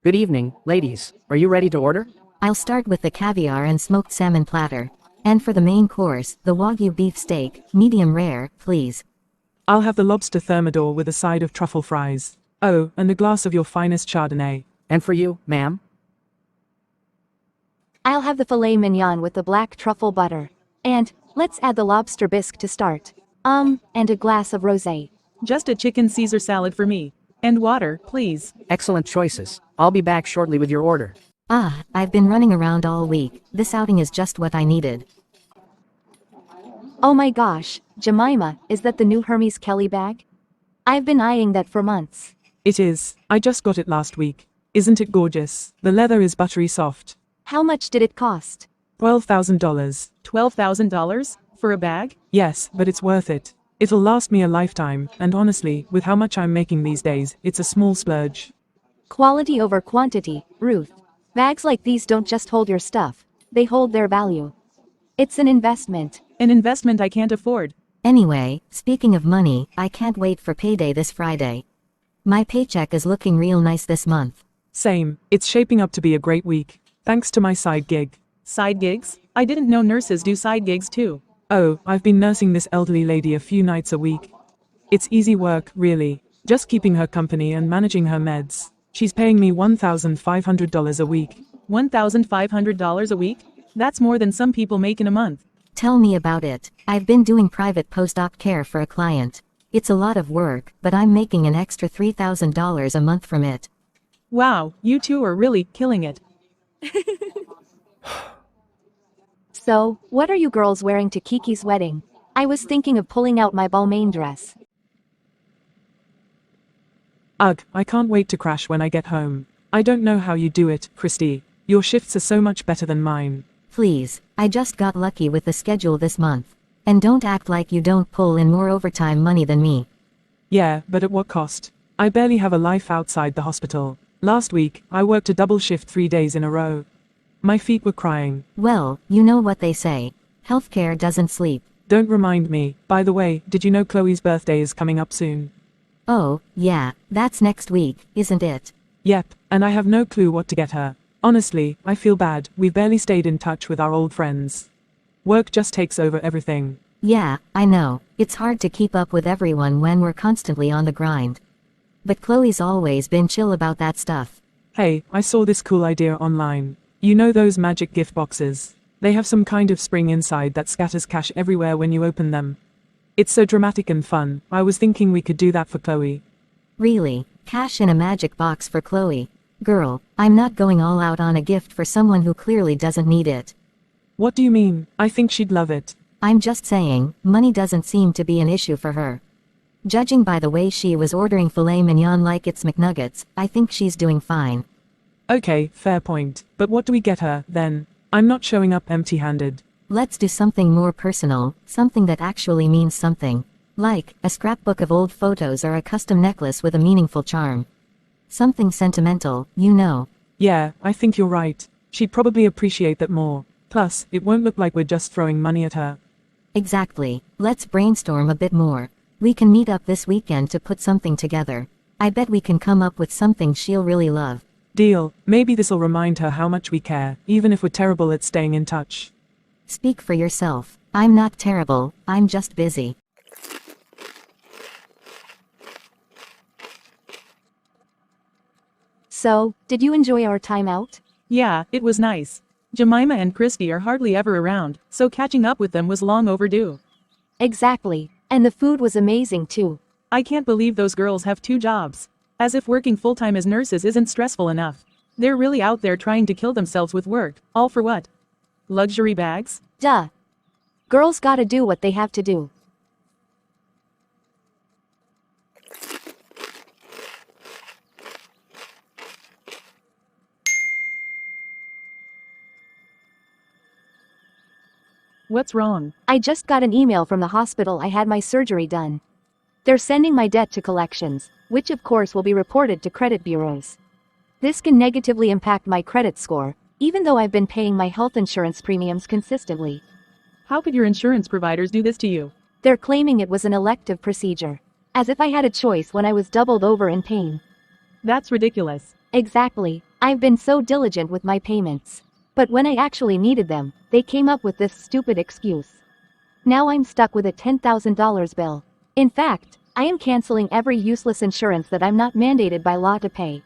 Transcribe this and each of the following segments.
Good evening, ladies. Are you ready to order? I'll start with the caviar and smoked salmon platter. And for the main course, the Wagyu beef steak, medium rare, please. I'll have the lobster thermidor with a side of truffle fries. Oh, and a glass of your finest Chardonnay. And for you, ma'am? I'll have the filet mignon with the black truffle butter. And, let's add the lobster bisque to start. And a glass of rosé. Just a chicken Caesar salad for me. And water, please. Excellent choices. I'll be back shortly with your order. Ah, I've been running around all week. This outing is just what I needed. Oh my gosh, Jemima, is that the new Hermes Kelly bag? I've been eyeing that for months. It is. I just got it last week. Isn't it gorgeous? The leather is buttery soft. How much did it cost? $12,000. $12,000? For a bag? Yes, but it's worth it. It'll last me a lifetime, and honestly, with how much I'm making these days, it's a small splurge. Quality over quantity, Ruth. Bags like these don't just hold your stuff, they hold their value. It's an investment. An investment I can't afford. Anyway, speaking of money, I can't wait for payday this Friday. My paycheck is looking real nice this month. Same. It's shaping up to be a great week. Thanks to my side gig. Side gigs? I didn't know nurses do side gigs too. Oh, I've been nursing this elderly lady a few nights a week. It's easy work, really. Just keeping her company and managing her meds. She's paying me $1,500 a week. $1,500 a week? That's more than some people make in a month. Tell me about it. I've been doing private post-op care for a client. It's a lot of work, but I'm making an extra $3,000 a month from it. Wow, you two are really killing it. So, what are you girls wearing to Kiki's wedding? I was thinking of pulling out my Balmain dress. Ugh, I can't wait to crash when I get home. I don't know how you do it, Christy. Your shifts are so much better than mine. Please, I just got lucky with the schedule this month. And don't act like you don't pull in more overtime money than me. Yeah, but at what cost? I barely have a life outside the hospital. Last week, I worked a double shift 3 days in a row. My feet were crying. Well, you know what they say. Healthcare doesn't sleep. Don't remind me. By the way, did you know Chloe's birthday is coming up soon? Oh, yeah, that's next week, isn't it? Yep, and I have no clue what to get her. Honestly, I feel bad. We've barely stayed in touch with our old friends. Work just takes over everything. Yeah, I know. It's hard to keep up with everyone when we're constantly on the grind. But Chloe's always been chill about that stuff. Hey, I saw this cool idea online. You know those magic gift boxes? They have some kind of spring inside that scatters cash everywhere when you open them. It's so dramatic and fun. I was thinking we could do that for Chloe. Really? Cash in a magic box for Chloe? Girl, I'm not going all out on a gift for someone who clearly doesn't need it. What do you mean? I think she'd love it. I'm just saying, money doesn't seem to be an issue for her. Judging by the way she was ordering filet mignon like it's McNuggets, I think she's doing fine. Okay, fair point. But what do we get her, then? I'm not showing up empty-handed. Let's do something more personal, something that actually means something. Like, a scrapbook of old photos or a custom necklace with a meaningful charm. Something sentimental, you know. Yeah, I think you're right. She'd probably appreciate that more. Plus, it won't look like we're just throwing money at her. Exactly. Let's brainstorm a bit more. We can meet up this weekend to put something together. I bet we can come up with something she'll really love. Deal. Maybe this'll remind her how much we care, even if we're terrible at staying in touch. Speak for yourself. I'm not terrible, I'm just busy. So, did you enjoy our time out? Yeah, it was nice. Jemima and Christy are hardly ever around, so catching up with them was long overdue. Exactly. And the food was amazing too. I can't believe those girls have 2 jobs. As if working full-time as nurses isn't stressful enough. They're really out there trying to kill themselves with work, all for what? Luxury bags? Duh. Girls gotta do what they have to do. What's wrong? I just got an email from the hospital I had my surgery done. They're sending my debt to collections, which of course will be reported to credit bureaus. This can negatively impact my credit score, even though I've been paying my health insurance premiums consistently. How could your insurance providers do this to you? They're claiming it was an elective procedure. As if I had a choice when I was doubled over in pain. That's ridiculous. Exactly. I've been so diligent with my payments. But when I actually needed them, they came up with this stupid excuse. Now I'm stuck with a $10,000 bill. In fact, I am canceling every useless insurance that I'm not mandated by law to pay.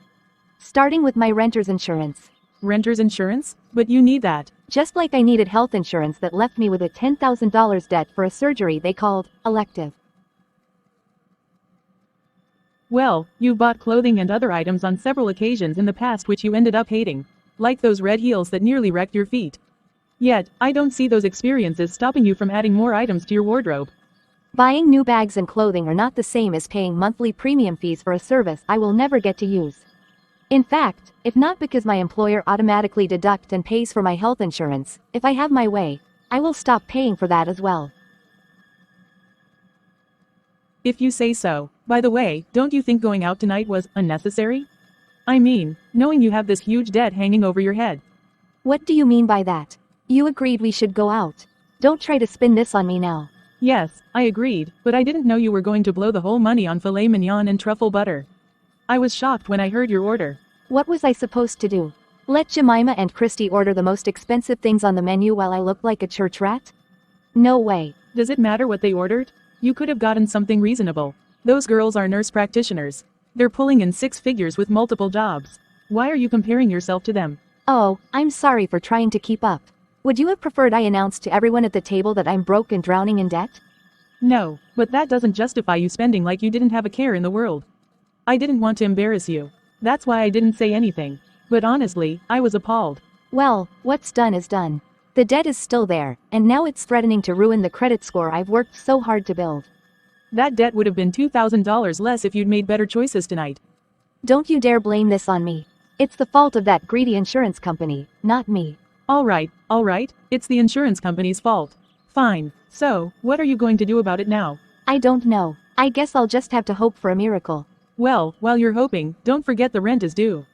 Starting with my renter's insurance. Renter's insurance? But you need that. Just like I needed health insurance that left me with a $10,000 debt for a surgery they called elective. Well, you've bought clothing and other items on several occasions in the past which you ended up hating. Like those red heels that nearly wrecked your feet. Yet, I don't see those experiences stopping you from adding more items to your wardrobe. Buying new bags and clothing are not the same as paying monthly premium fees for a service I will never get to use. In fact, if not because my employer automatically deducts and pays for my health insurance, if I have my way, I will stop paying for that as well. If you say so. By the way, don't you think going out tonight was unnecessary? I mean, knowing you have this huge debt hanging over your head. What do you mean by that? You agreed we should go out. Don't try to spin this on me now. Yes, I agreed, but I didn't know you were going to blow the whole money on filet mignon and truffle butter. I was shocked when I heard your order. What was I supposed to do? Let Jemima and Christy order the most expensive things on the menu while I look like a church rat? No way. Does it matter what they ordered? You could have gotten something reasonable. Those girls are nurse practitioners. They're pulling in six figures with multiple jobs. Why are you comparing yourself to them? Oh, I'm sorry for trying to keep up. Would you have preferred I announced to everyone at the table that I'm broke and drowning in debt? No, but that doesn't justify you spending like you didn't have a care in the world. I didn't want to embarrass you. That's why I didn't say anything. But honestly, I was appalled. Well, what's done is done. The debt is still there, and now it's threatening to ruin the credit score I've worked so hard to build. That debt would have been $2,000 less if you'd made better choices tonight. Don't you dare blame this on me. It's the fault of that greedy insurance company, not me. All right, it's the insurance company's fault. Fine. So, what are you going to do about it now? I don't know. I guess I'll just have to hope for a miracle. Well, while you're hoping, don't forget the rent is due.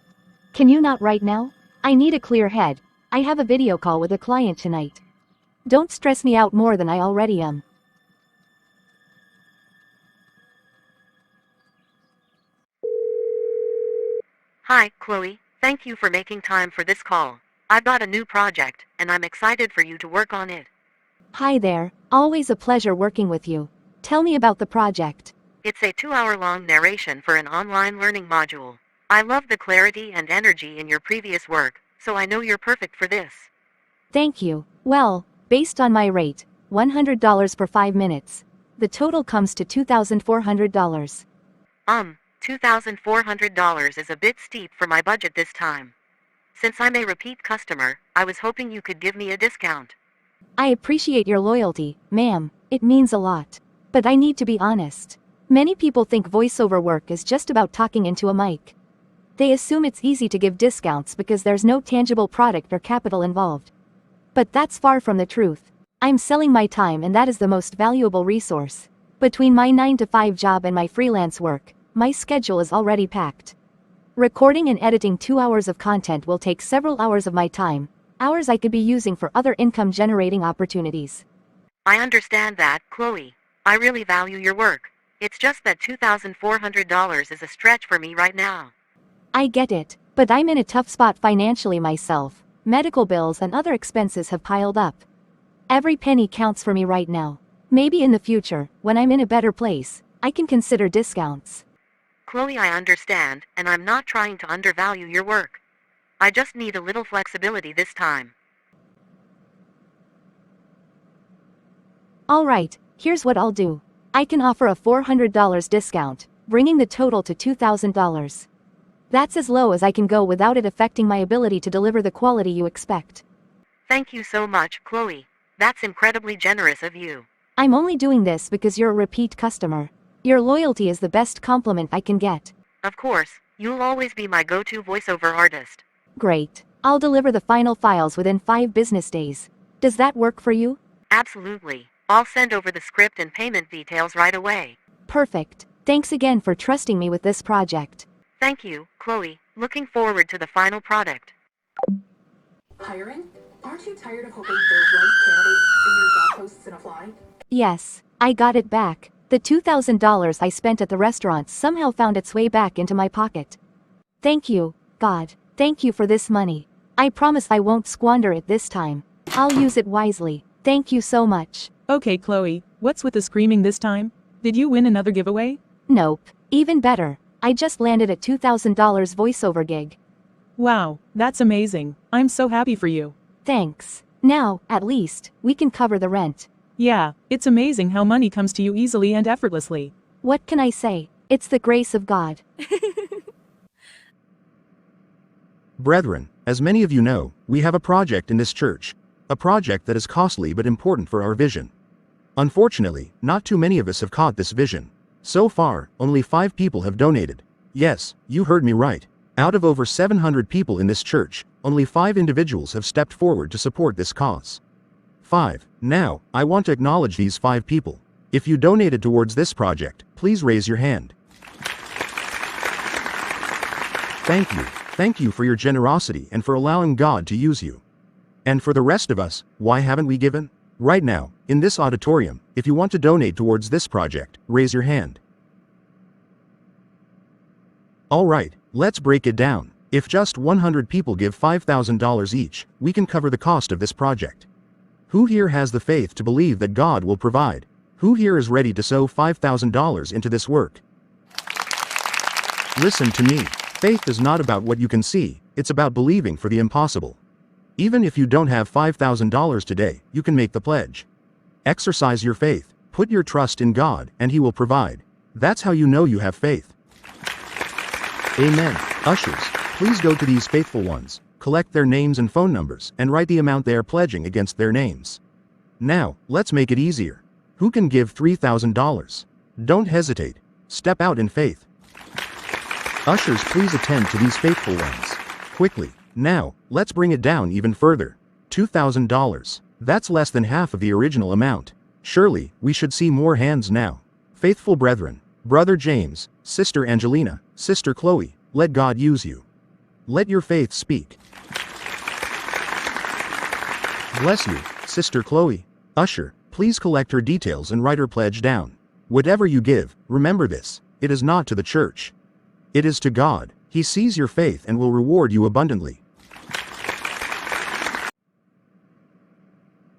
Can you not right now? I need a clear head. I have a video call with a client tonight. Don't stress me out more than I already am. Hi, Chloe. Thank you for making time for this call. I've got a new project, and I'm excited for you to work on it. Hi there. Always a pleasure working with you. Tell me about the project. It's a 2-hour-long narration for an online learning module. I love the clarity and energy in your previous work, so I know you're perfect for this. Thank you. Well, based on my rate, $100 for 5 minutes. The total comes to $2,400. $2,400 is a bit steep for my budget this time. Since I'm a repeat customer, I was hoping you could give me a discount. I appreciate your loyalty, ma'am. It means a lot. But I need to be honest. Many people think voiceover work is just about talking into a mic. They assume it's easy to give discounts because there's no tangible product or capital involved. But that's far from the truth. I'm selling my time, and that is the most valuable resource. Between my 9-to-5 job and my freelance work, my schedule is already packed. Recording and editing 2 hours of content will take several hours of my time, hours I could be using for other income-generating opportunities. I understand that, Chloe. I really value your work. It's just that $2,400 is a stretch for me right now. I get it, but I'm in a tough spot financially myself. Medical bills and other expenses have piled up. Every penny counts for me right now. Maybe in the future, when I'm in a better place, I can consider discounts. Chloe, I understand, and I'm not trying to undervalue your work. I just need a little flexibility this time. Alright, here's what I'll do. I can offer a $400 discount, bringing the total to $2,000. That's as low as I can go without it affecting my ability to deliver the quality you expect. Thank you so much, Chloe. That's incredibly generous of you. I'm only doing this because you're a repeat customer. Your loyalty is the best compliment I can get. Of course, you'll always be my go-to voiceover artist. Great. I'll deliver the final files within 5 business days. Does that work for you? Absolutely. I'll send over the script and payment details right away. Perfect. Thanks again for trusting me with this project. Thank you, Chloe. Looking forward to the final product. Hiring? Aren't you tired of hoping for right candidates in your job posts and apply? Yes, I got it back. The $2,000 I spent at the restaurant somehow found its way back into my pocket. Thank you, God. Thank you for this money. I promise I won't squander it this time. I'll use it wisely. Thank you so much. Okay, Chloe, what's with the screaming this time? Did you win another giveaway? Nope. Even better. I just landed a $2,000 voiceover gig. Wow, that's amazing. I'm so happy for you. Thanks. Now, at least, we can cover the rent. Yeah, it's amazing how money comes to you easily and effortlessly. What can I say? It's the grace of God. Brethren, as many of you know, we have a project in this church. A project that is costly but important for our vision. Unfortunately, not too many of us have caught this vision. So far, only 5 people have donated. Yes, you heard me right. Out of over 700 people in this church, only 5 individuals have stepped forward to support this cause. 5. Now, I want to acknowledge these 5 people. If you donated towards this project, please raise your hand. Thank you. Thank you for your generosity and for allowing God to use you. And for the rest of us, why haven't we given? Right now, in this auditorium, if you want to donate towards this project, raise your hand. Alright, let's break it down. If just 100 people give $5,000 each, we can cover the cost of this project. Who here has the faith to believe that God will provide? Who here is ready to sow $5,000 into this work? Listen to me. Faith is not about what you can see, it's about believing for the impossible. Even if you don't have $5,000 today, you can make the pledge. Exercise your faith, put your trust in God, and He will provide. That's how you know you have faith. Amen. Ushers, please go to these faithful ones, collect their names and phone numbers, and write the amount they are pledging against their names. Now, let's make it easier. Who can give $3,000? Don't hesitate. Step out in faith. Ushers, please attend to these faithful ones. Quickly. Now, let's bring it down even further. $2,000. That's less than half of the original amount. Surely, we should see more hands now. Faithful brethren, Brother James, Sister Angelina, Sister Chloe, let God use you. Let your faith speak. Bless you, Sister Chloe. Usher, please collect her details and write her pledge down. Whatever you give, remember this, it is not to the church. It is to God. He sees your faith and will reward you abundantly.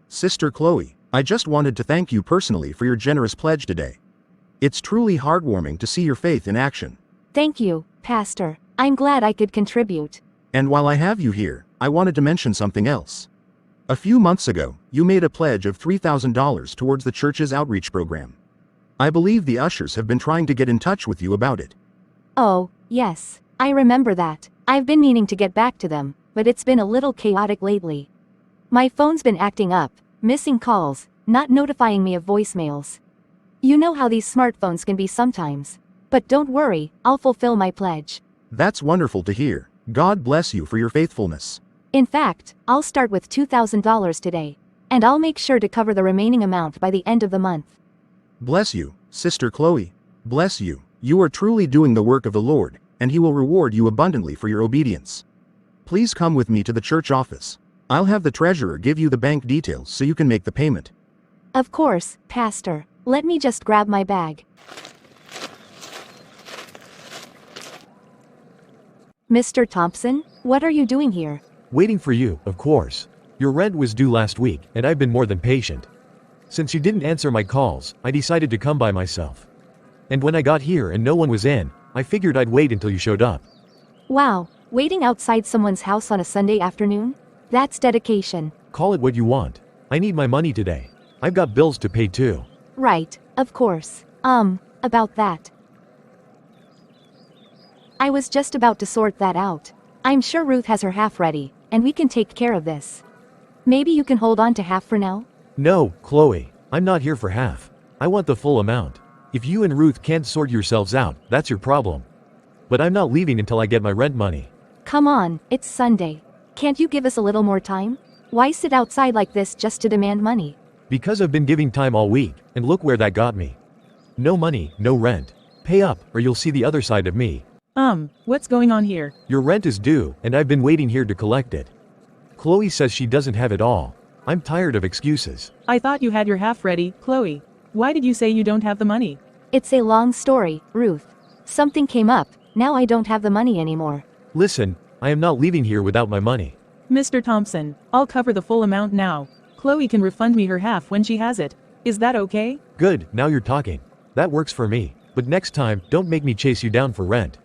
Sister Chloe, I just wanted to thank you personally for your generous pledge today. It's truly heartwarming to see your faith in action. Thank you, Pastor. I'm glad I could contribute. And while I have you here, I wanted to mention something else. A few months ago, you made a pledge of $3,000 towards the church's outreach program. I believe the ushers have been trying to get in touch with you about it. Oh, yes. I remember that. I've been meaning to get back to them, but it's been a little chaotic lately. My phone's been acting up, missing calls, not notifying me of voicemails. You know how these smartphones can be sometimes. But don't worry, I'll fulfill my pledge. That's wonderful to hear. God bless you for your faithfulness. In fact, I'll start with $2,000 today. And I'll make sure to cover the remaining amount by the end of the month. Bless you, Sister Chloe. Bless you. You are truly doing the work of the Lord, and He will reward you abundantly for your obedience. Please come with me to the church office. I'll have the treasurer give you the bank details so you can make the payment. Of course, Pastor. Let me just grab my bag. Mr. Thompson, what are you doing here? Waiting for you, of course. Your rent was due last week, and I've been more than patient. Since you didn't answer my calls, I decided to come by myself. And when I got here and no one was in, I figured I'd wait until you showed up. Wow, waiting outside someone's house on a Sunday afternoon? That's dedication. Call it what you want. I need my money today. I've got bills to pay too. Right, of course. About that. I was just about to sort that out. I'm sure Ruth has her half ready, and we can take care of this. Maybe you can hold on to half for now? No, Chloe, I'm not here for half. I want the full amount. If you and Ruth can't sort yourselves out, that's your problem. But I'm not leaving until I get my rent money. Come on, it's Sunday. Can't you give us a little more time? Why sit outside like this just to demand money? Because I've been giving time all week, and look where that got me. No money, no rent. Pay up, or you'll see the other side of me. What's going on here? Your rent is due, and I've been waiting here to collect it. Chloe says she doesn't have it all. I'm tired of excuses. I thought you had your half ready, Chloe. Why did you say you don't have the money? It's a long story, Ruth. Something came up, now I don't have the money anymore. Listen, I am not leaving here without my money. Mr. Thompson, I'll cover the full amount now. Chloe can refund me her half when she has it. Is that okay? Good, now you're talking. That works for me. But next time, don't make me chase you down for rent.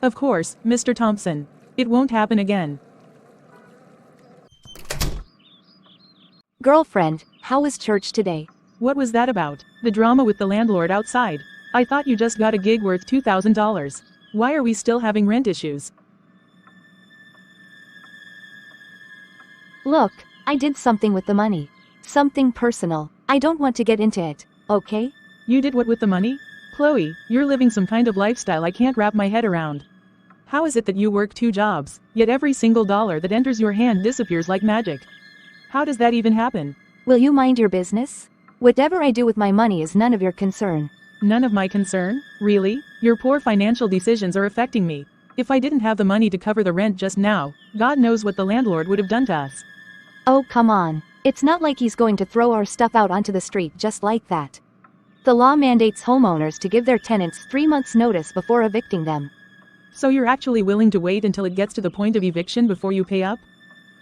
Of course, Mr. Thompson. It won't happen again. Girlfriend, how was church today? What was that about? The drama with the landlord outside. I thought you just got a gig worth $2,000. Why are we still having rent issues? Look, I did something with the money. Something personal. I don't want to get into it, okay? You did what with the money? Chloe, you're living some kind of lifestyle I can't wrap my head around. How is it that you work 2 jobs, yet every single dollar that enters your hand disappears like magic? How does that even happen? Will you mind your business? Whatever I do with my money is none of your concern. None of my concern? Really? Your poor financial decisions are affecting me. If I didn't have the money to cover the rent just now, God knows what the landlord would have done to us. Oh, come on. It's not like he's going to throw our stuff out onto the street just like that. The law mandates homeowners to give their tenants 3 months' notice before evicting them. So you're actually willing to wait until it gets to the point of eviction before you pay up?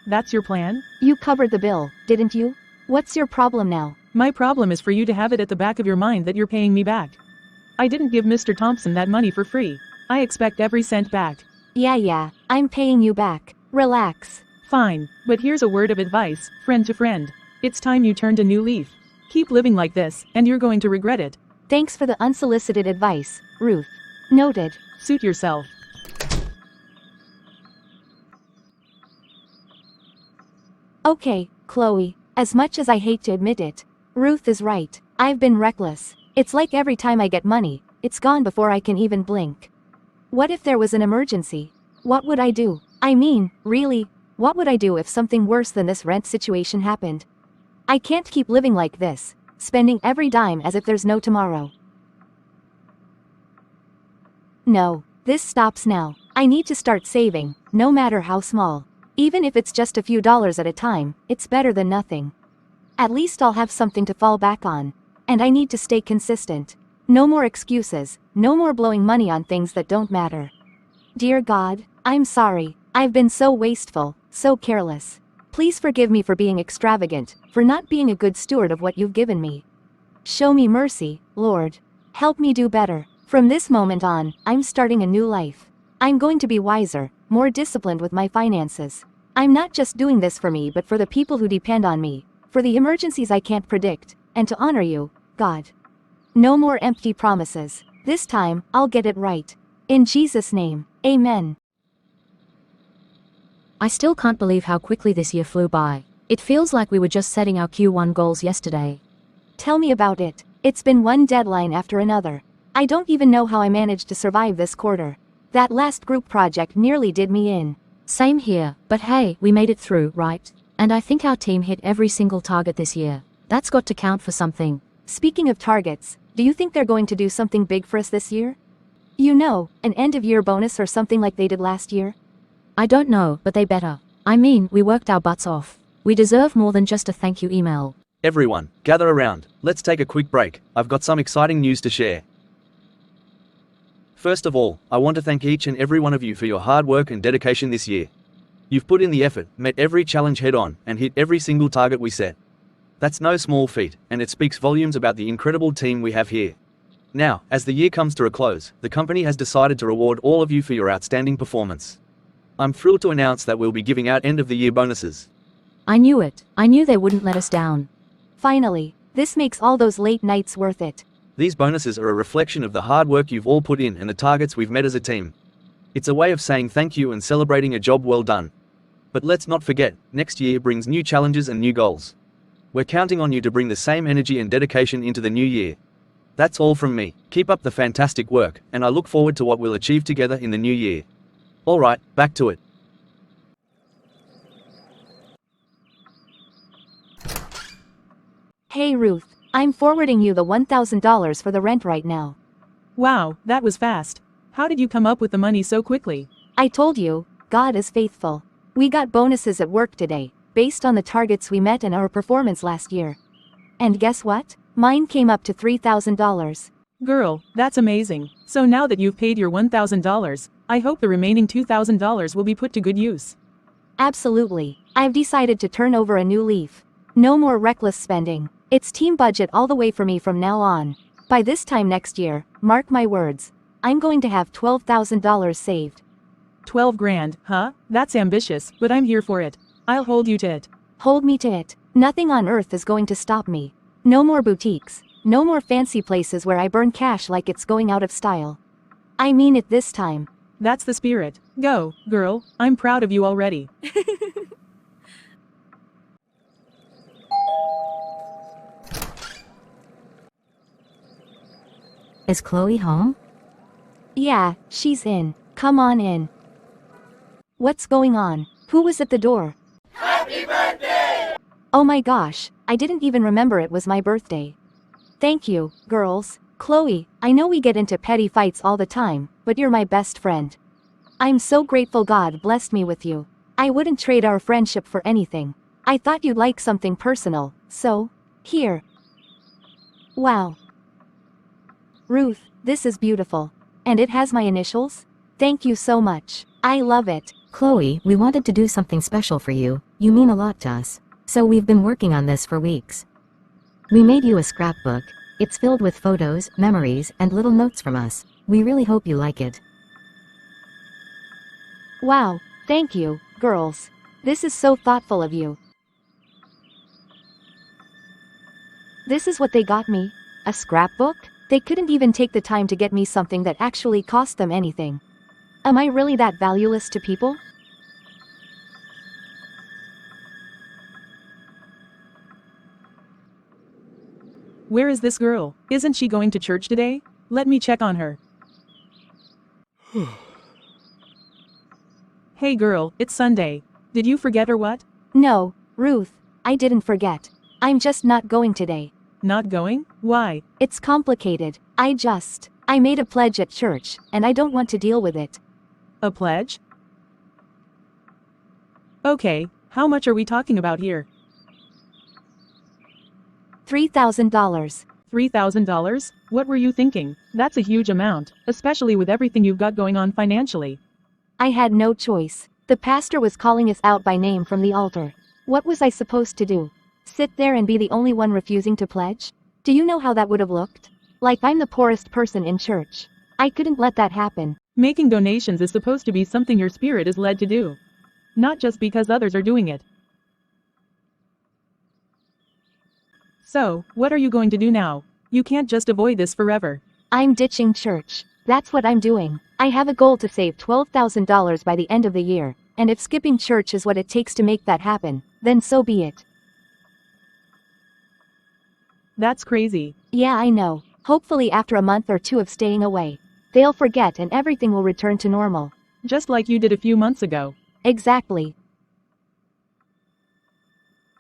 That's your plan? You covered the bill, didn't you? What's your problem now? My problem is for you to have it at the back of your mind that you're paying me back. I didn't give Mr. Thompson that money for free. I expect every cent back. Yeah, I'm paying you back. Relax. Fine, but here's a word of advice, friend to friend. It's time you turned a new leaf. Keep living like this, and you're going to regret it. Thanks for the unsolicited advice, Ruth. Noted. Suit yourself. Okay, Chloe, as much as I hate to admit it, Ruth is right. I've been reckless. It's like every time I get money, it's gone before I can even blink. What if there was an emergency? What would I do? I mean, really, what would I do if something worse than this rent situation happened? I can't keep living like this, spending every dime as if there's no tomorrow. No, this stops now. I need to start saving, no matter how small. Even if it's just a few dollars at a time, it's better than nothing. At least I'll have something to fall back on. And I need to stay consistent. No more excuses, no more blowing money on things that don't matter. Dear God, I'm sorry. I've been so wasteful, so careless. Please forgive me for being extravagant, for not being a good steward of what you've given me. Show me mercy, Lord. Help me do better. From this moment on, I'm starting a new life. I'm going to be wiser, more disciplined with my finances. I'm not just doing this for me but for the people who depend on me, for the emergencies I can't predict, and to honor you, God. No more empty promises. This time, I'll get it right. In Jesus' name, amen. I still can't believe how quickly this year flew by. It feels like we were just setting our Q1 goals yesterday. Tell me about it. It's been one deadline after another. I don't even know how I managed to survive this quarter. That last group project nearly did me in. Same here, but hey, we made it through, right? And I think our team hit every single target this year. That's got to count for something. Speaking of targets, do you think they're going to do something big for us this year? You know, an end-of-year bonus or something like they did last year? I don't know, but they better. I mean, we worked our butts off. We deserve more than just a thank you email. Everyone, gather around. Let's take a quick break. I've got some exciting news to share. First of all, I want to thank each and every one of you for your hard work and dedication this year. You've put in the effort, met every challenge head on, and hit every single target we set. That's no small feat, and it speaks volumes about the incredible team we have here. Now, as the year comes to a close, the company has decided to reward all of you for your outstanding performance. I'm thrilled to announce that we'll be giving out end-of-the-year bonuses. I knew it. I knew they wouldn't let us down. Finally, this makes all those late nights worth it. These bonuses are a reflection of the hard work you've all put in and the targets we've met as a team. It's a way of saying thank you and celebrating a job well done. But let's not forget, next year brings new challenges and new goals. We're counting on you to bring the same energy and dedication into the new year. That's all from me. Keep up the fantastic work, and I look forward to what we'll achieve together in the new year. Alright, back to it. Hey Ruth, I'm forwarding you the $1,000 for the rent right now. Wow, that was fast. How did you come up with the money so quickly? I told you, God is faithful. We got bonuses at work today, based on the targets we met and our performance last year. And guess what? Mine came up to $3,000. Girl, that's amazing. So now that you've paid your $1,000, I hope the remaining $2,000 will be put to good use. Absolutely. I've decided to turn over a new leaf. No more reckless spending. It's team budget all the way for me from now on. By this time next year, mark my words, I'm going to have $12,000 saved. 12 grand, huh? That's ambitious, but I'm here for it. I'll hold you to it. Hold me to it. Nothing on earth is going to stop me. No more boutiques. No more fancy places where I burn cash like it's going out of style. I mean it this time. That's the spirit. Go, girl, I'm proud of you already. Is Chloe home? Yeah, she's in. Come on in. What's going on? Who was at the door? Happy birthday! Oh my gosh, I didn't even remember it was my birthday. Thank you, girls. Chloe, I know we get into petty fights all the time, but you're my best friend. I'm so grateful God blessed me with you. I wouldn't trade our friendship for anything. I thought you'd like something personal, so, here. Wow. Ruth, this is beautiful. And it has my initials? Thank you so much. I love it. Chloe, we wanted to do something special for you. You mean a lot to us. So we've been working on this for weeks. We made you a scrapbook. It's filled with photos, memories, and little notes from us. We really hope you like it. Wow, thank you, girls. This is so thoughtful of you. This is what they got me? A scrapbook? They couldn't even take the time to get me something that actually cost them anything. Am I really that valueless to people? Where is this girl? Isn't she going to church today? Let me check on her. Hey girl, it's Sunday. Did you forget or what? No, Ruth, I didn't forget. I'm just not going today. Not going? Why? It's complicated. I made a pledge at church, and I don't want to deal with it. A pledge? Okay, how much are we talking about here? $3,000. $3,000? What were you thinking? That's a huge amount, especially with everything you've got going on financially. I had no choice. The pastor was calling us out by name from the altar. What was I supposed to do? Sit there and be the only one refusing to pledge? Do you know how that would have looked? Like I'm the poorest person in church. I couldn't let that happen. Making donations is supposed to be something your spirit is led to do. Not just because others are doing it. So, what are you going to do now? You can't just avoid this forever. I'm ditching church. That's what I'm doing. I have a goal to save $12,000 by the end of the year, and if skipping church is what it takes to make that happen, then so be it. That's crazy. Yeah, I know. Hopefully after a month or two of staying away, they'll forget and everything will return to normal. Just like you did a few months ago. Exactly.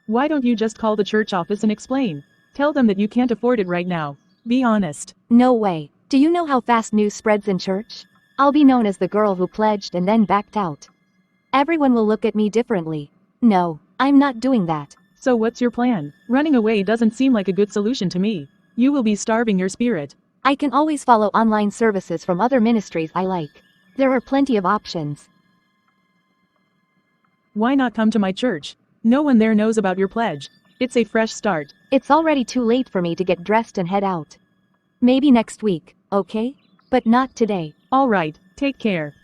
Why don't you just call the church office and explain? Tell them that you can't afford it right now. Be honest. No way. Do you know how fast news spreads in church? I'll be known as the girl who pledged and then backed out. Everyone will look at me differently. No, I'm not doing that. So what's your plan? Running away doesn't seem like a good solution to me. You will be starving your spirit. I can always follow online services from other ministries I like. There are plenty of options. Why not come to my church? No one there knows about your pledge. It's a fresh start. It's already too late for me to get dressed and head out. Maybe next week, okay? But not today. All right, take care.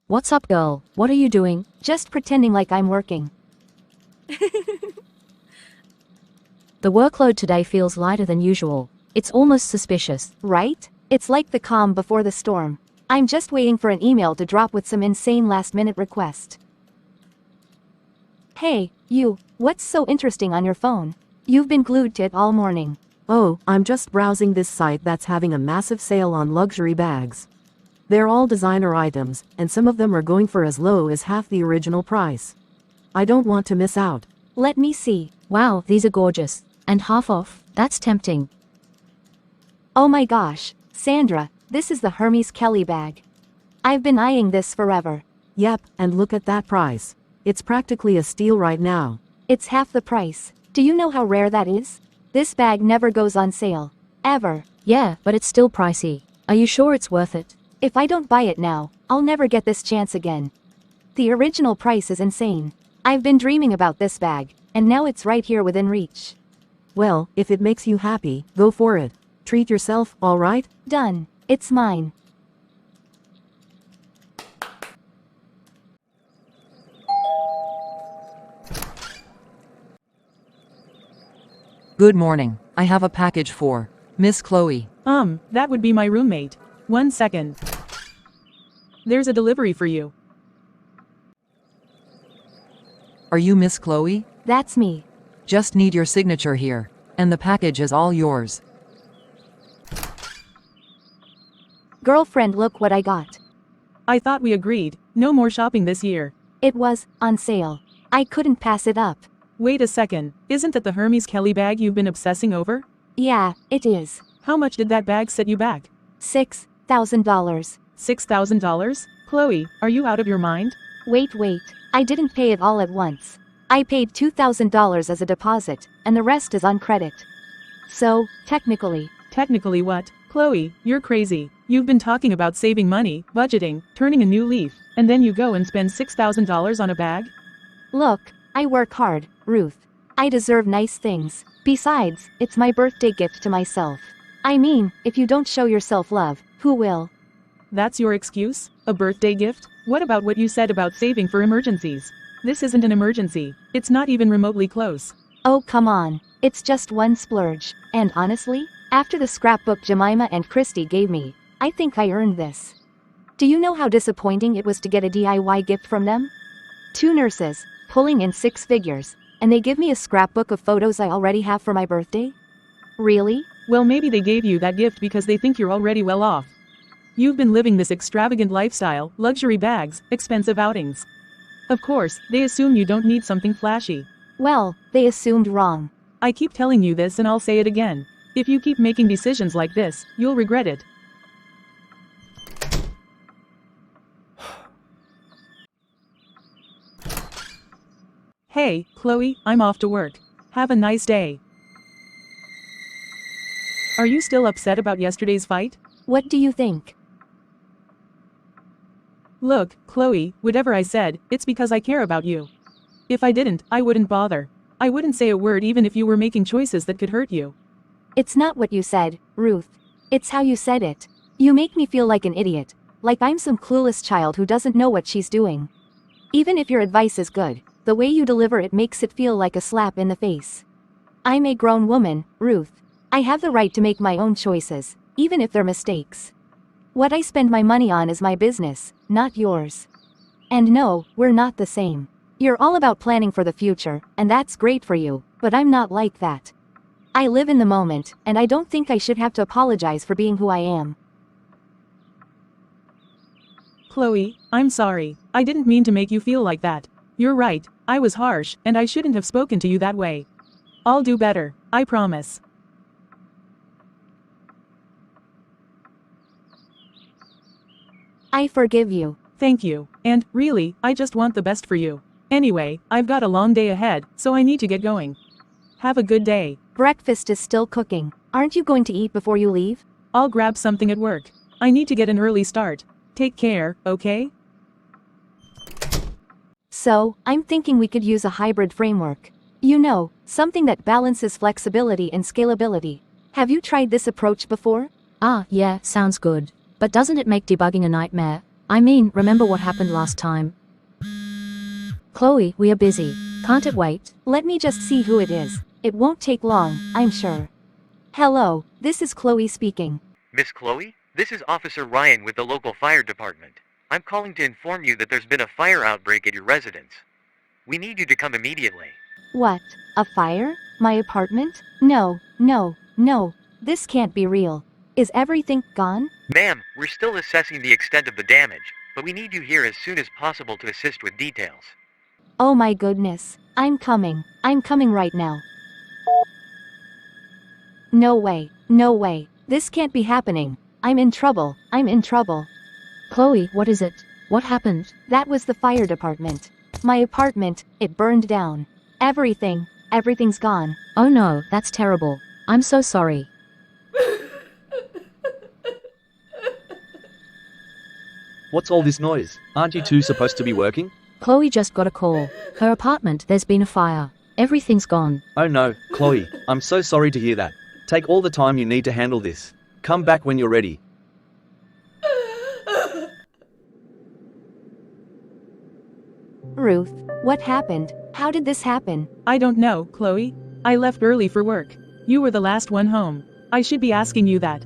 What's up, girl? What are you doing? Just pretending like I'm working. The workload today feels lighter than usual. It's almost suspicious. Right? It's like the calm before the storm. I'm just waiting for an email to drop with some insane last-minute request. Hey, you, what's so interesting on your phone? You've been glued to it all morning. Oh, I'm just browsing this site that's having a massive sale on luxury bags. They're all designer items, and some of them are going for as low as half the original price. I don't want to miss out. Let me see. Wow, these are gorgeous. And half off? That's tempting. Oh my gosh, Sandra, this is the Hermes Kelly bag. I've been eyeing this forever. Yep, and look at that price. It's practically a steal right now. It's half the price. Do you know how rare that is? This bag never goes on sale. Ever. Yeah, but it's still pricey. Are you sure it's worth it? If I don't buy it now, I'll never get this chance again. The original price is insane. I've been dreaming about this bag, and now it's right here within reach. Well, if it makes you happy, go for it. Treat yourself, alright? Done. It's mine. Good morning. I have a package for Miss Chloe. That would be my roommate. 1 second. There's a delivery for you. Are you Miss Chloe? That's me. Just need your signature here. And the package is all yours. Girlfriend, look what I got. I thought we agreed. No more shopping this year. It was on sale. I couldn't pass it up. Wait a second. Isn't that the Hermes Kelly bag you've been obsessing over? Yeah, it is. How much did that bag set you back? $6,000. $6,000? Chloe, are you out of your mind? Wait. I didn't pay it all at once. I paid $2,000 as a deposit, and the rest is on credit. So, technically. Technically what? Chloe, you're crazy. You've been talking about saving money, budgeting, turning a new leaf, and then you go and spend $6,000 on a bag? Look, I work hard, Ruth. I deserve nice things. Besides, it's my birthday gift to myself. I mean, if you don't show yourself love, who will? That's your excuse? A birthday gift? What about what you said about saving for emergencies? This isn't an emergency. It's not even remotely close. Oh, come on. It's just one splurge. And honestly, after the scrapbook Jemima and Christy gave me, I think I earned this. Do you know how disappointing it was to get a DIY gift from them? 2 nurses, pulling in 6 figures, and they give me a scrapbook of photos I already have for my birthday? Really? Well, maybe they gave you that gift because they think you're already well off. You've been living this extravagant lifestyle, luxury bags, expensive outings. Of course, they assume you don't need something flashy. Well, they assumed wrong. I keep telling you this and I'll say it again. If you keep making decisions like this, you'll regret it. Hey, Chloe, I'm off to work. Have a nice day. Are you still upset about yesterday's fight? What do you think? Look, Chloe, whatever I said, it's because I care about you. If I didn't, I wouldn't bother. I wouldn't say a word even if you were making choices that could hurt you. It's not what you said, Ruth. It's how you said it. You make me feel like an idiot, like I'm some clueless child who doesn't know what she's doing. Even if your advice is good, the way you deliver it makes it feel like a slap in the face. I'm a grown woman, Ruth. I have the right to make my own choices, even if they're mistakes. What I spend my money on is my business, not yours. And no, we're not the same. You're all about planning for the future, and that's great for you, but I'm not like that. I live in the moment, and I don't think I should have to apologize for being who I am. Chloe, I'm sorry. I didn't mean to make you feel like that. You're right, I was harsh, and I shouldn't have spoken to you that way. I'll do better, I promise. I forgive you. Thank you, and, really, I just want the best for you. Anyway, I've got a long day ahead, so I need to get going. Have a good day. Breakfast is still cooking. Aren't you going to eat before you leave? I'll grab something at work. I need to get an early start. Take care, okay? So, I'm thinking we could use a hybrid framework. You know, something that balances flexibility and scalability. Have you tried this approach before? Ah, yeah, sounds good. But doesn't it make debugging a nightmare? I mean, remember what happened last time? Chloe, we are busy. Can't it wait? Let me just see who it is. It won't take long, I'm sure. Hello, this is Chloe speaking. Miss Chloe? This is Officer Ryan with the local fire department. I'm calling to inform you that there's been a fire outbreak at your residence. We need you to come immediately. What? A fire? My apartment? No. This can't be real. Is everything gone? Ma'am, we're still assessing the extent of the damage, but we need you here as soon as possible to assist with details. Oh my goodness. I'm coming right now. No way. This can't be happening. I'm in trouble. Chloe, what is it? What happened? That was the fire department. My apartment, it burned down. Everything's gone. Oh no, that's terrible. I'm so sorry. What's all this noise? Aren't you two supposed to be working? Chloe just got a call. Her apartment, there's been a fire. Everything's gone. Oh no, Chloe, I'm so sorry to hear that. Take all the time you need to handle this. Come back when you're ready. Ruth, what happened? How did this happen? I don't know, Chloe. I left early for work. You were the last one home. I should be asking you that.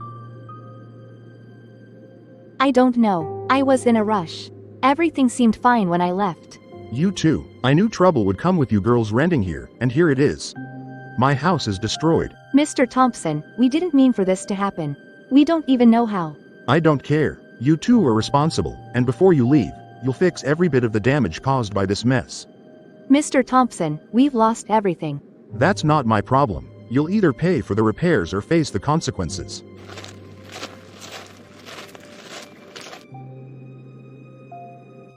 I don't know. I was in a rush. Everything seemed fine when I left. You too. I knew trouble would come with you girls renting here, and here it is. My house is destroyed. Mr. Thompson, we didn't mean for this to happen. We don't even know how. I don't care. You two are responsible, and before you leave, you'll fix every bit of the damage caused by this mess. Mr. Thompson, we've lost everything. That's not my problem. You'll either pay for the repairs or face the consequences.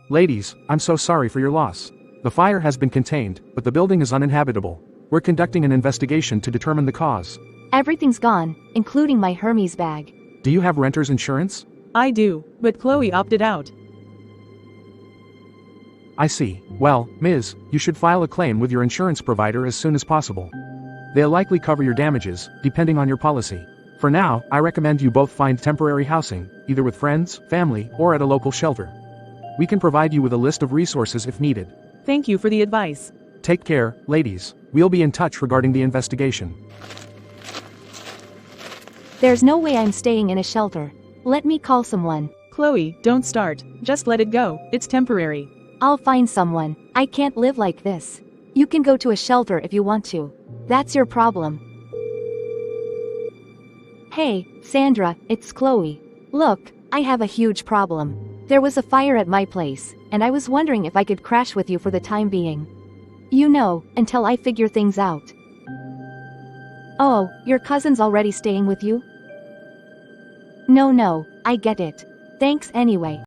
Ladies, I'm so sorry for your loss. The fire has been contained, but the building is uninhabitable. We're conducting an investigation to determine the cause. Everything's gone, including my Hermes bag. Do you have renter's insurance? I do, but Chloe opted out. I see. Well, Ms., you should file a claim with your insurance provider as soon as possible. They'll likely cover your damages, depending on your policy. For now, I recommend you both find temporary housing, either with friends, family, or at a local shelter. We can provide you with a list of resources if needed. Thank you for the advice. Take care, ladies. We'll be in touch regarding the investigation. There's no way I'm staying in a shelter. Let me call someone. Chloe, don't start. Just let it go. It's temporary. I'll find someone. I can't live like this. You can go to a shelter if you want to. That's your problem. Hey, Sandra, it's Chloe. Look, I have a huge problem. There was a fire at my place, and I was wondering if I could crash with you for the time being. You know, until I figure things out. Oh, your cousin's already staying with you? No, I get it. Thanks anyway.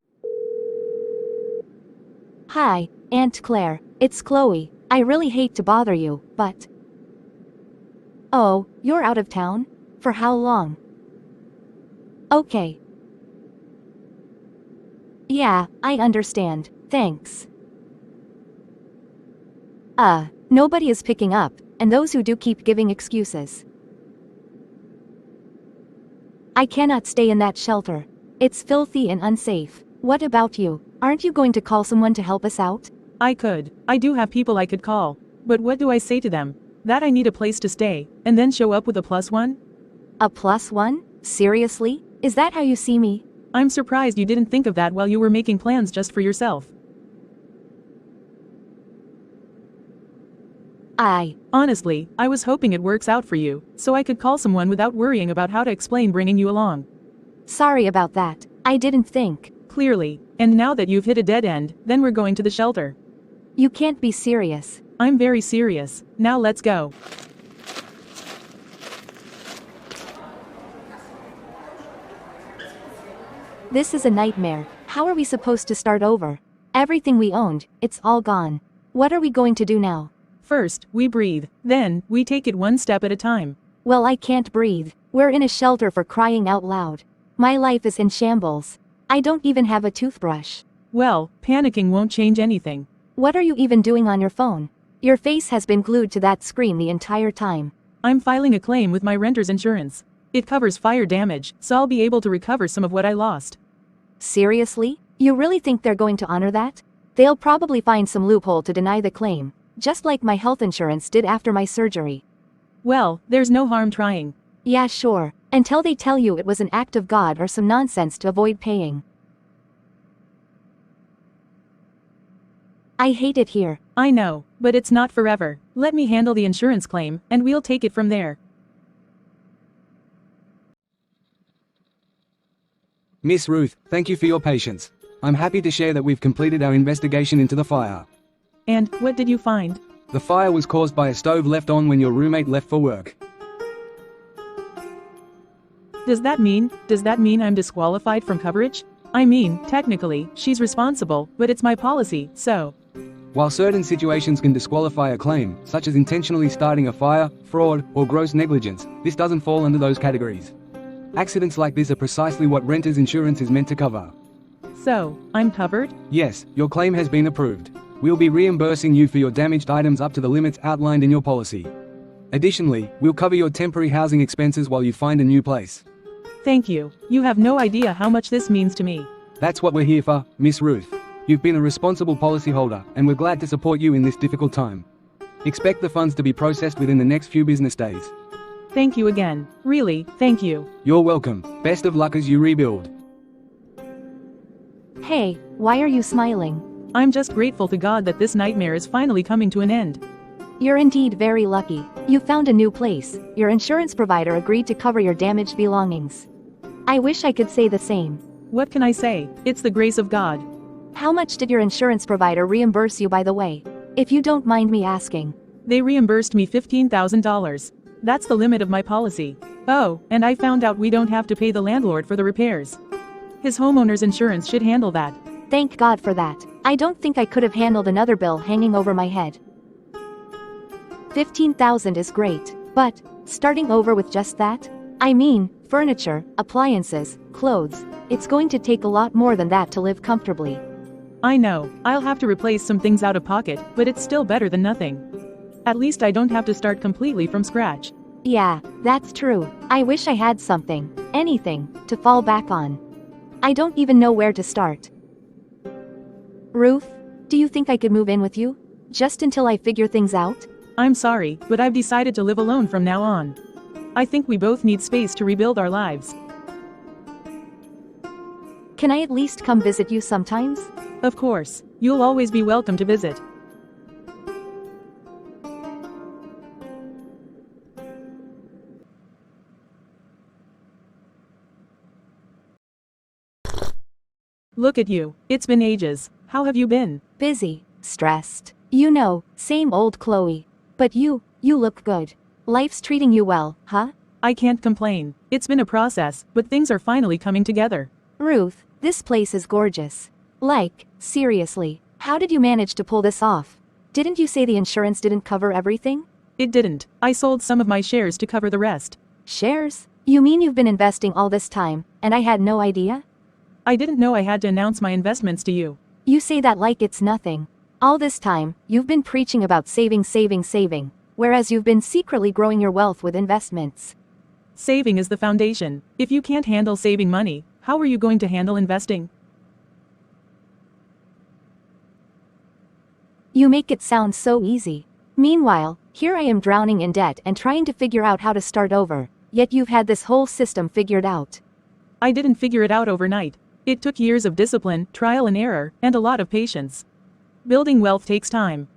Hi, Aunt Claire, it's Chloe. I really hate to bother you, but... Oh, you're out of town? For how long? Okay. Yeah, I understand, thanks. Nobody is picking up, and those who do keep giving excuses. I cannot stay in that shelter. It's filthy and unsafe. What about you? Aren't you going to call someone to help us out? I could. I do have people I could call. But what do I say to them? That I need a place to stay, and then show up with a +1? A +1? Seriously? Is that how you see me? I'm surprised you didn't think of that while you were making plans just for yourself. Honestly, I was hoping it works out for you, so I could call someone without worrying about how to explain bringing you along. Sorry about that. I didn't think. Clearly. And now that you've hit a dead end, then we're going to the shelter. You can't be serious. I'm very serious. Now let's go. This is a nightmare. How are we supposed to start over? Everything we owned, it's all gone. What are we going to do now? First, we breathe. Then, we take it one step at a time. Well, I can't breathe. We're in a shelter for crying out loud. My life is in shambles. I don't even have a toothbrush. Well, panicking won't change anything. What are you even doing on your phone? Your face has been glued to that screen the entire time. I'm filing a claim with my renter's insurance. It covers fire damage, so I'll be able to recover some of what I lost. Seriously? You really think they're going to honor that? They'll probably find some loophole to deny the claim, just like my health insurance did after my surgery. Well, there's no harm trying. Yeah, sure, until they tell you it was an act of God or some nonsense to avoid paying. I hate it here. I know, but it's not forever. Let me handle the insurance claim, and we'll take it from there. Miss Ruth, thank you for your patience. I'm happy to share that we've completed our investigation into the fire. And, what did you find? The fire was caused by a stove left on when your roommate left for work. Does that mean I'm disqualified from coverage? I mean, technically, she's responsible, but it's my policy, so... While certain situations can disqualify a claim, such as intentionally starting a fire, fraud, or gross negligence, this doesn't fall under those categories. Accidents like this are precisely what renter's insurance is meant to cover. So, I'm covered? Yes, your claim has been approved. We'll be reimbursing you for your damaged items up to the limits outlined in your policy. Additionally, we'll cover your temporary housing expenses while you find a new place. Thank you. You have no idea how much this means to me. That's what we're here for, Miss Ruth. You've been a responsible policyholder, and we're glad to support you in this difficult time. Expect the funds to be processed within the next few business days. Thank you again. Really, thank you. You're welcome. Best of luck as you rebuild. Hey, why are you smiling? I'm just grateful to God that this nightmare is finally coming to an end. You're indeed very lucky. You found a new place. Your insurance provider agreed to cover your damaged belongings. I wish I could say the same. What can I say? It's the grace of God. How much did your insurance provider reimburse you, by the way? If you don't mind me asking. They reimbursed me $15,000. That's the limit of my policy. Oh, and I found out we don't have to pay the landlord for the repairs. His homeowner's insurance should handle that. Thank God for that. I don't think I could have handled another bill hanging over my head. $15,000 is great, but starting over with just that? I mean, furniture, appliances, clothes. It's going to take a lot more than that to live comfortably. I know, I'll have to replace some things out of pocket, but it's still better than nothing. At least I don't have to start completely from scratch. Yeah, that's true. I wish I had something, anything, to fall back on. I don't even know where to start. Ruth, do you think I could move in with you? Just until I figure things out? I'm sorry, but I've decided to live alone from now on. I think we both need space to rebuild our lives. Can I at least come visit you sometimes? Of course, you'll always be welcome to visit. Look at you, it's been ages. How have you been? Busy, stressed. You know, same old Chloe. But you look good. Life's treating you well, huh? I can't complain. It's been a process, but things are finally coming together. Ruth, this place is gorgeous. Like, seriously, how did you manage to pull this off? Didn't you say the insurance didn't cover everything? It didn't. I sold some of my shares to cover the rest. Shares? You mean you've been investing all this time, and I had no idea? I didn't know I had to announce my investments to you. You say that like it's nothing. All this time, you've been preaching about saving, whereas you've been secretly growing your wealth with investments. Saving is the foundation. If you can't handle saving money, how are you going to handle investing? You make it sound so easy. Meanwhile, here I am drowning in debt and trying to figure out how to start over, yet you've had this whole system figured out. I didn't figure it out overnight. It took years of discipline, trial and error, and a lot of patience. Building wealth takes time.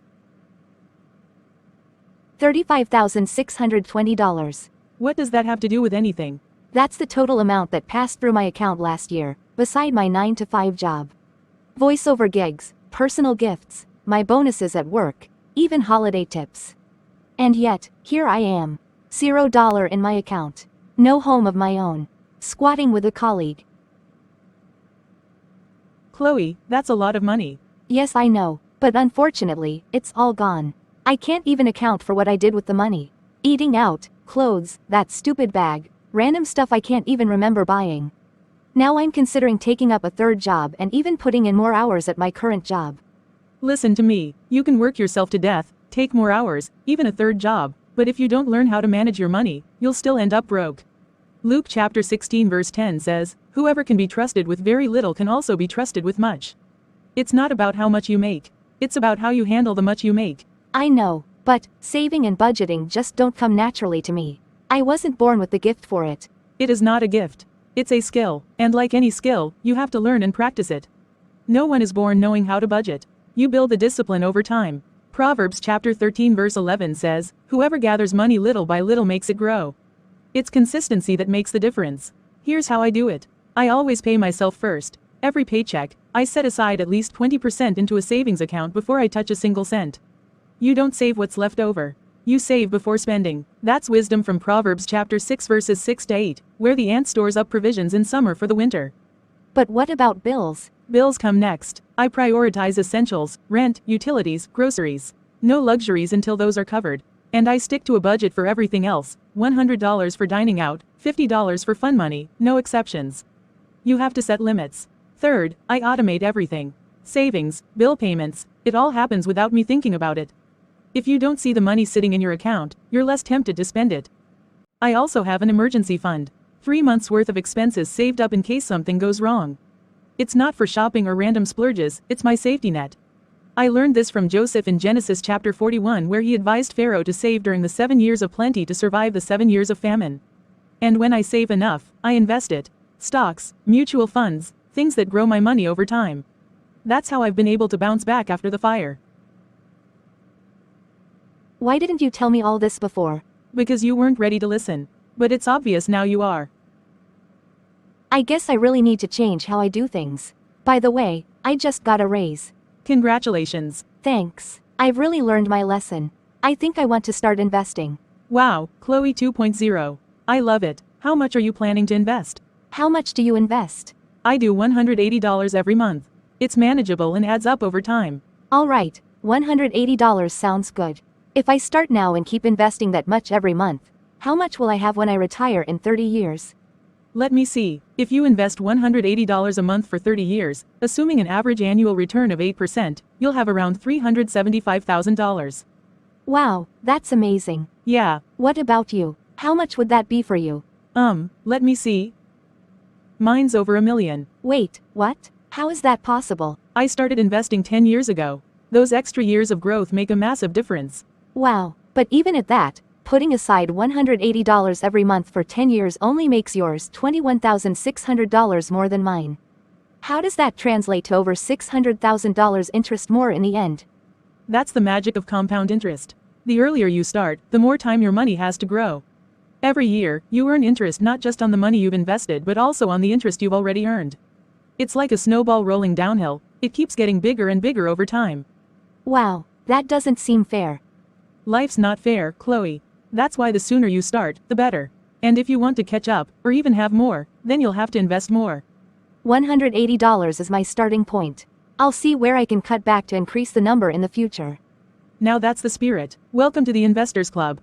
$35,620. What does that have to do with anything? That's the total amount that passed through my account last year, beside my 9-to-5 job. Voiceover gigs, personal gifts, my bonuses at work, even holiday tips. And yet, here I am. $0 in my account. No home of my own. Squatting with a colleague. Chloe, that's a lot of money. Yes, I know, but unfortunately, it's all gone. I can't even account for what I did with the money. Eating out, clothes, that stupid bag, random stuff I can't even remember buying. Now I'm considering taking up a third job and even putting in more hours at my current job. Listen to me, you can work yourself to death, take more hours, even a third job, but if you don't learn how to manage your money, you'll still end up broke. Luke chapter 16 verse 10 says, "Whoever can be trusted with very little can also be trusted with much." It's not about how much you make. It's about how you handle the much you make. I know, but saving and budgeting just don't come naturally to me. I wasn't born with the gift for it. It is not a gift. It's a skill, and like any skill, you have to learn and practice it. No one is born knowing how to budget. You build the discipline over time. Proverbs chapter 13 verse 11 says, "Whoever gathers money little by little makes it grow." It's consistency that makes the difference. Here's how I do it. I always pay myself first. Every paycheck, I set aside at least 20% into a savings account before I touch a single cent. You don't save what's left over. You save before spending. That's wisdom from Proverbs chapter 6 verses 6 to 8, where the ant stores up provisions in summer for the winter. But what about bills? Bills come next. I prioritize essentials, rent, utilities, groceries. No luxuries until those are covered. And I stick to a budget for everything else, $100 for dining out, $50 for fun money, no exceptions. You have to set limits. Third, I automate everything. Savings, bill payments, it all happens without me thinking about it. If you don't see the money sitting in your account, you're less tempted to spend it. I also have an emergency fund. 3 months worth of expenses saved up in case something goes wrong. It's not for shopping or random splurges, it's my safety net. I learned this from Joseph in Genesis chapter 41, where he advised Pharaoh to save during the 7 years of plenty to survive the 7 years of famine. And when I save enough, I invest it. Stocks, mutual funds, things that grow my money over time. That's how I've been able to bounce back after the fire. Why didn't you tell me all this before? Because you weren't ready to listen. But it's obvious now you are. I guess I really need to change how I do things. By the way, I just got a raise. Congratulations. Thanks. I've really learned my lesson. I think I want to start investing. Wow, Chloe 2.0. I love it. How much are you planning to invest? How much do you invest? I do $180 every month. It's manageable and adds up over time. All right, $180 sounds good. If I start now and keep investing that much every month, how much will I have when I retire in 30 years? Let me see. If you invest $180 a month for 30 years, assuming an average annual return of 8%, you'll have around $375,000. Wow, that's amazing. Yeah. What about you? How much would that be for you? Let me see. Mine's over $1 million. Wait, what? How is that possible? I started investing 10 years ago. Those extra years of growth make a massive difference. Wow, but even at that, putting aside $180 every month for 10 years only makes yours $21,600 more than mine. How does that translate to over $600,000 interest more in the end? That's the magic of compound interest. The earlier you start, the more time your money has to grow. Every year, you earn interest not just on the money you've invested but also on the interest you've already earned. It's like a snowball rolling downhill, it keeps getting bigger and bigger over time. Wow, that doesn't seem fair. Life's not fair, Chloe. That's why the sooner you start, the better. And if you want to catch up, or even have more, then you'll have to invest more. $180 is my starting point. I'll see where I can cut back to increase the number in the future. Now that's the spirit. Welcome to the Investors Club.